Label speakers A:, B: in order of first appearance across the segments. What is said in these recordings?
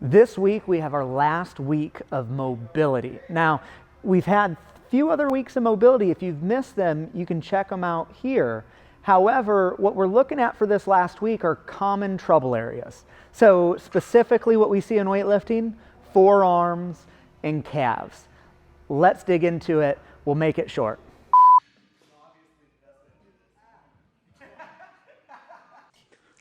A: This week we have our last week of mobility. Now, we've had a few other weeks of mobility. If you've missed them, you can check them out here. However, what we're looking at for this last week are common trouble areas. So specifically what we see in weightlifting, forearms and calves. Let's dig into it. We'll make it short.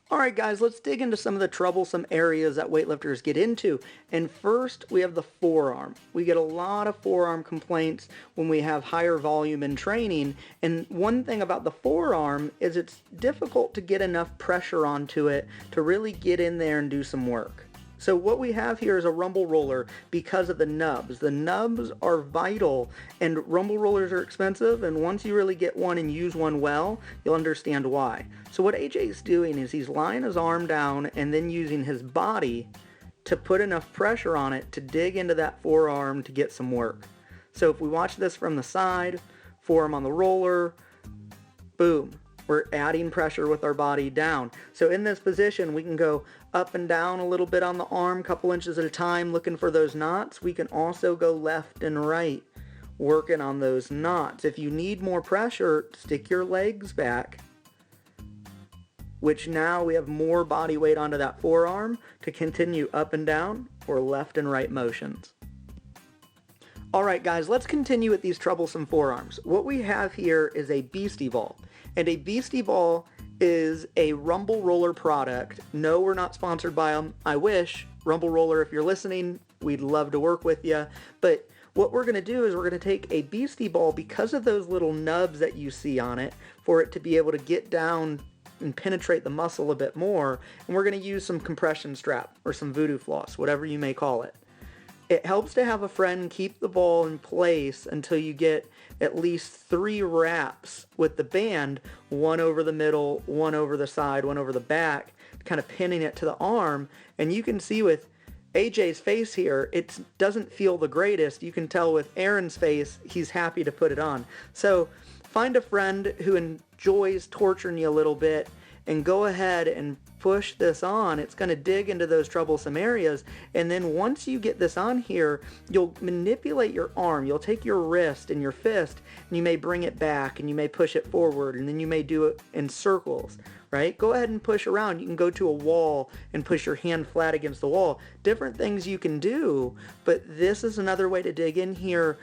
A: All right, guys, let's dig into some of the troublesome areas that weightlifters get into. And first, we have the forearm. We get a lot of forearm complaints when we have higher volume in training. And one thing about the forearm is it's difficult to get enough pressure onto it to really get in there and do some work. So what we have here is a rumble roller because of the nubs. The nubs are vital, and rumble rollers are expensive, and once you really get one and use one well, you'll understand why. So what AJ's doing is he's lying his arm down and then using his body to put enough pressure on it to dig into that forearm to get some work. So if we watch this from the side, forearm on the roller, boom. We're adding pressure with our body down. So in this position, we can go up and down a little bit on the arm, a couple inches at a time, looking for those knots. We can also go left and right, working on those knots. If you need more pressure, stick your legs back, which now we have more body weight onto that forearm to continue up and down or left and right motions. All right, guys, let's continue with these troublesome forearms. What we have here is a beastie ball. And a beastie ball is a rumble roller product. No, we're not sponsored by them. I wish. Rumble roller, if you're listening, we'd love to work with you. But what we're going to do is we're going to take a beastie ball because of those little nubs that you see on it for it to be able to get down and penetrate the muscle a bit more. And we're going to use some compression strap or some voodoo floss, whatever you may call it. It helps to have a friend keep the ball in place until you get at least 3 wraps with the band, one over the middle, one over the side, one over the back, kind of pinning it to the arm. And you can see with AJ's face here, it doesn't feel the greatest. You can tell with Aaron's face, he's happy to put it on. So find a friend who enjoys torturing you a little bit and go ahead and push this on. It's going to dig into those troublesome areas, and then once you get this on here, you'll manipulate your arm. You'll take your wrist and your fist, and you may bring it back, and you may push it forward, and then you may do it in circles, right? Go ahead and push around. You can go to a wall and push your hand flat against the wall. Different things you can do, but this is another way to dig in here.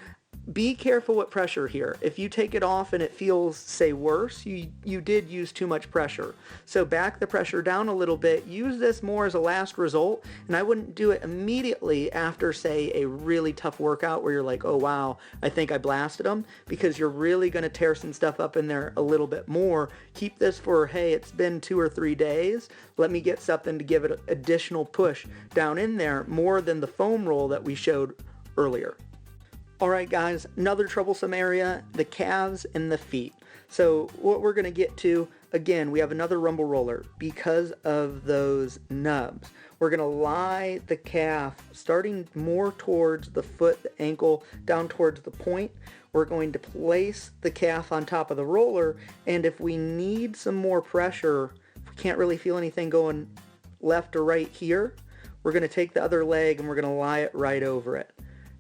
A: Be careful with pressure here. If you take it off and it feels, say, worse, you did use too much pressure. So back the pressure down a little bit. Use this more as a last result, and I wouldn't do it immediately after, say, a really tough workout where you're like, oh, wow, I think I blasted them, because you're really going to tear some stuff up in there a little bit more. Keep this for, hey, it's been 2 or 3 days. Let me get something to give it additional push down in there, more than the foam roll that we showed earlier. All right, guys, another troublesome area, the calves and the feet. So what we're going to get to, again, we have another rumble roller because of those nubs. We're going to lie the calf starting more towards the foot, the ankle, down towards the point. We're going to place the calf on top of the roller, and if we need some more pressure, if we can't really feel anything going left or right here, we're going to take the other leg and we're going to lie it right over it.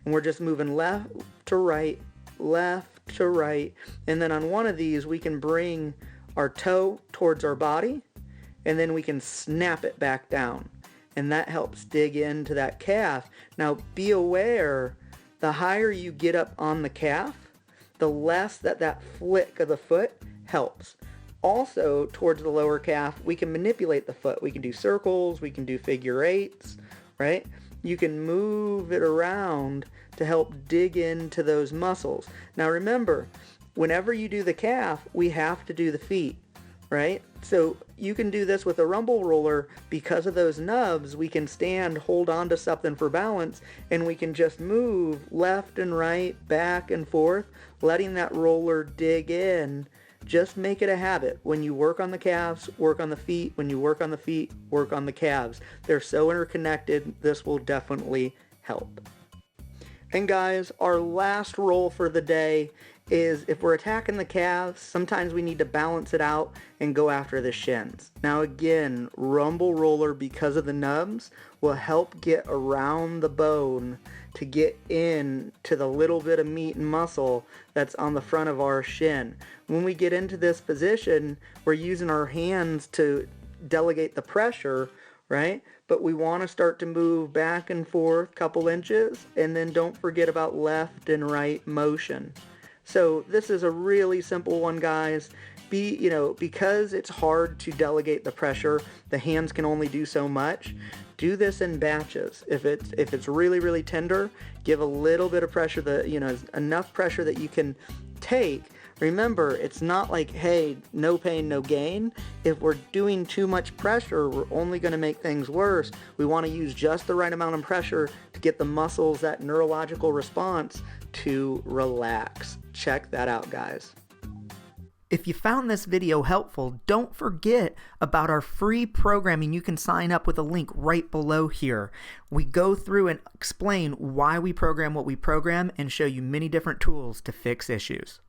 A: And we're just moving left to right, and then on one of these we can bring our toe towards our body, and then we can snap it back down, and that helps dig into that calf. Now be aware, the higher you get up on the calf, the less that flick of the foot helps. Also, towards the lower calf, we can manipulate the foot. We can do circles, we can do figure eights, right? You can move it around to help dig into those muscles. Now remember, whenever you do the calf, we have to do the feet, right? So you can do this with a rumble roller. Because of those nubs, we can stand, hold on to something for balance, and we can just move left and right, back and forth, letting that roller dig in. Just make it a habit. When you work on the calves, work on the feet. When you work on the feet, work on the calves. They're so interconnected, this will definitely help. And guys, our last roll for the day is if we're attacking the calves, sometimes we need to balance it out and go after the shins. Now again, rumble roller, because of the nubs, will help get around the bone to get in to the little bit of meat and muscle that's on the front of our shin. When we get into this position, we're using our hands to delegate the pressure, right? But we want to start to move back and forth a couple inches, and then don't forget about left and right motion. So this is a really simple one, guys. Because it's hard to delegate the pressure, the hands can only do so much. Do this in batches. If it's really, really tender, give a little bit of pressure, enough pressure that you can take. Remember, it's not like, hey, no pain, no gain. If we're doing too much pressure, we're only going to make things worse. We want to use just the right amount of pressure to get the muscles, that neurological response, to relax. Check that out, guys. If you found this video helpful, don't forget about our free programming. You can sign up with a link right below here. We go through and explain why we program what we program and show you many different tools to fix issues.